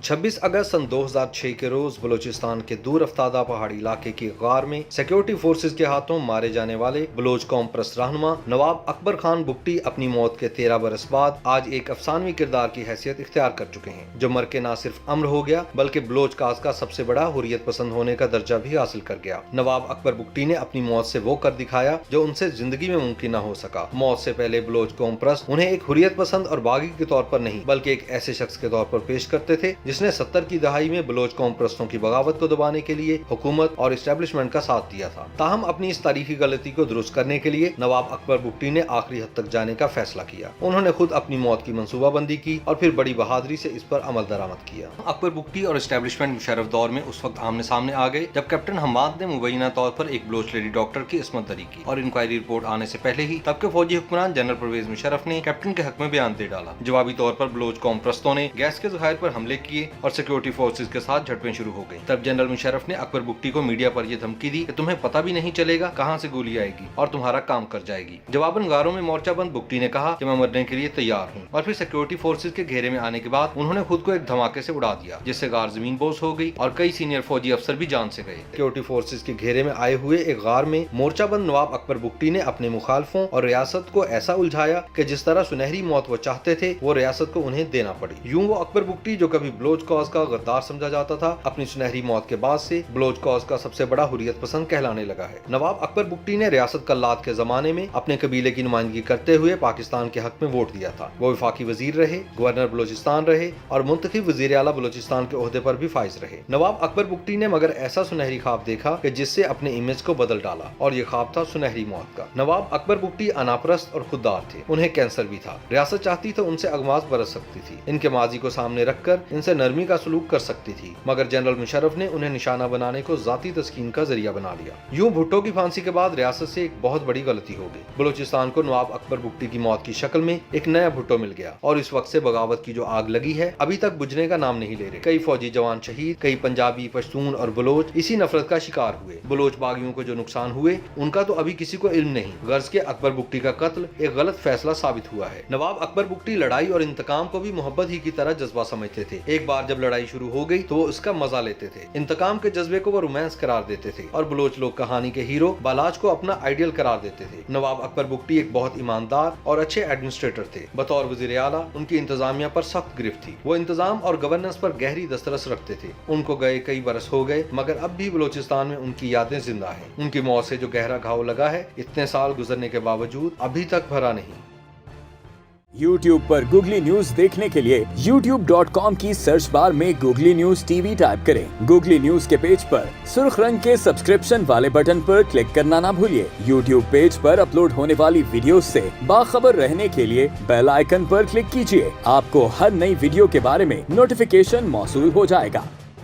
26 अगस्त सन 2006 के रोज बलूचिस्तान के दूर अफ्तादा पहाड़ी इलाके की गार में सिक्योरिटी फोर्सेज के हाथों मारे जाने वाले बलोच कौम परस्त रहनुमा नवाब अकबर खान बुगटी अपनी मौत के 13 बरस बाद आज एक अफसानवी किरदार की हैसियत इख्तियार कर चुके हैं, जो मर के न सिर्फ अमर हो गया बल्कि बलोच काज का सबसे बड़ा हुर्रियत पसंद होने का दर्जा भी हासिल कर गया। नवाब अकबर बुगटी ने अपनी मौत से वो कर दिखाया जो उनसे जिंदगी में मुमकिन न हो सका। मौत से पहले बलोच कौम परस्त उन्हें एक हुर्रियत पसंद और बागी के तौर पर नहीं बल्कि एक ऐसे शख्स के तौर पर पेश करते थे जिसने 70 की दहाई में बलोच कौम परस्तों की बगावत को दबाने के लिए हुकूमत और इस्टेब्लिशमेंट का साथ दिया था। ताहम अपनी इस तारीखी गलती को दुरुस्त करने के लिए नवाब अकबर बुगटी ने आखिरी हद तक जाने का फैसला किया। उन्होंने खुद अपनी मौत की मंसूबाबंदी की और फिर बड़ी बहादुरी से इस पर अमल दरामद किया। अकबर बुगटी और इस्टेब्लिशमेंट मुशर्रफ दौर में उस वक्त आमने सामने आ गए जब कैप्टन हम्माद ने मुबैना तौर पर एक बलोच लेडी डॉक्टर की इस्मत दरी की और इंक्वायरी रिपोर्ट आने से पहले ही तब के फौजी हुक्मरान जनरल परवेज मुशर्रफ ने कैप्टन के हक में बयान दे डाला। जवाबी तौर पर बलोच कौम परस्तों ने गैस के जखायर पर हमले किए और सिक्योरिटी फोर्सेज के साथ झड़पें शुरू हो गई। तब जनरल मुशर्रफ ने अकबर बुगटी को मीडिया पर यह धमकी दी कि तुम्हें पता भी नहीं चलेगा कहां से गोली आएगी और तुम्हारा काम कर जाएगी। जवाबन गारों में मोर्चाबंद बुगटी ने कहा कि मैं मरने के लिए तैयार हूं और फिर सिक्योरिटी फोर्सेज के घेरे में आने के बाद उन्होंने खुद को एक धमाके से उड़ा दिया, जिससे गार जमीन बोस हो गई और कई सीनियर फौजी अफसर भी जान से गए। सिक्योरिटी फोर्सेज के घेरे में आए हुए एक गार में मोर्चाबंद नवाब अकबर बुगटी ने अपने मुखालफों और रियासत को ऐसा उलझाया कि जिस तरह सुनहरी मौत वो चाहते थे वो रियासत को उन्हें देना पड़ी। यूं वो अकबर बुगटी जो कभी बलोच कौज का गद्दार समझा जाता था, अपनी सुनहरी मौत के बाद से बलोच कौज का सबसे बड़ा हुर्रियत पसंद कहलाने लगा है। नवाब अकबर बुगटी ने रियासत कल्लात के जमाने में अपने कबीले की नुमाइंदगी करते हुए पाकिस्तान के हक में वोट दिया था। वो वफाकी वजीर रहे, गवर्नर बलोचिस्तान रहे और मुंतखब वजीर आला बलोचिस्तान के ओहदे पर भी फाइज रहे। नवाब अकबर बुगटी ने मगर ऐसा सुनहरी ख्वाब देखा कि जिससे अपने इमेज को बदल डाला और ये ख्वाब था सुनहरी मौत का। नवाब अकबर बुगटी अनापरस्त और खुददार थे, उन्हें कैंसर भी था। रियासत चाहती तो उनसे अगमास बरस सकती थी, इनके माजी को सामने रखकर इनसे नरमी का सलूक कर सकती थी, मगर जनरल मुशर्रफ ने उन्हें निशाना बनाने को जाती तस्कीन का जरिया बना लिया। यूं भुट्टो की फांसी के बाद रियासत से एक बहुत बड़ी गलती हो गई। बलूचिस्तान को नवाब अकबर बुगटी की मौत की शक्ल में एक नया भुट्टो मिल गया और इस वक्त से बगावत की जो आग लगी है अभी तक बुझने का नाम नहीं ले रहे। कई फौजी जवान शहीद, कई पंजाबी, पश्तून और बलोच इसी नफरत का शिकार हुए। बलोच बागियों को जो नुकसान हुए उनका तो अभी किसी को इल्म नहीं। गर्ज के अकबर बुगटी का कत्ल एक गलत फैसला साबित हुआ है। नवाब अकबर बुगटी लड़ाई और इंतकाम को भी मोहब्बत ही की तरह जज्बा समझते थे। एक बार जब लड़ाई शुरू हो गई तो वो उसका मजा लेते थे। इंतकाम के जज्बे को वो रोमांस करार देते थे और बलोच लोग कहानी के हीरो बालाज को अपना आइडियल करार देते थे। नवाब अकबर बुगटी एक बहुत ईमानदार और अच्छे एडमिनिस्ट्रेटर थे। बतौर वजीर आला उनकी इंतजामिया पर सख्त गिरफ्त थी। वो इंतजाम और गवर्नेंस पर गहरी दस्तरस रखते थे। उनको गए कई बरस हो गए मगर अब भी बलोचिस्तान में उनकी यादें जिंदा हैं। उनकी मौत से जो गहरा घाव लगा है इतने साल गुजरने के बावजूद अभी तक भरा नहीं। YouTube पर गूगली न्यूज देखने के लिए youtube.com की सर्च बार में गूगली न्यूज टीवी टाइप करें। गूगली न्यूज के पेज पर सुर्ख रंग के सब्सक्रिप्शन वाले बटन पर क्लिक करना ना भूलिए। YouTube पेज पर अपलोड होने वाली वीडियोस से बाखबर रहने के लिए बेल आइकन पर क्लिक कीजिए। आपको हर नई वीडियो के बारे में नोटिफिकेशन मौसूल हो जाएगा।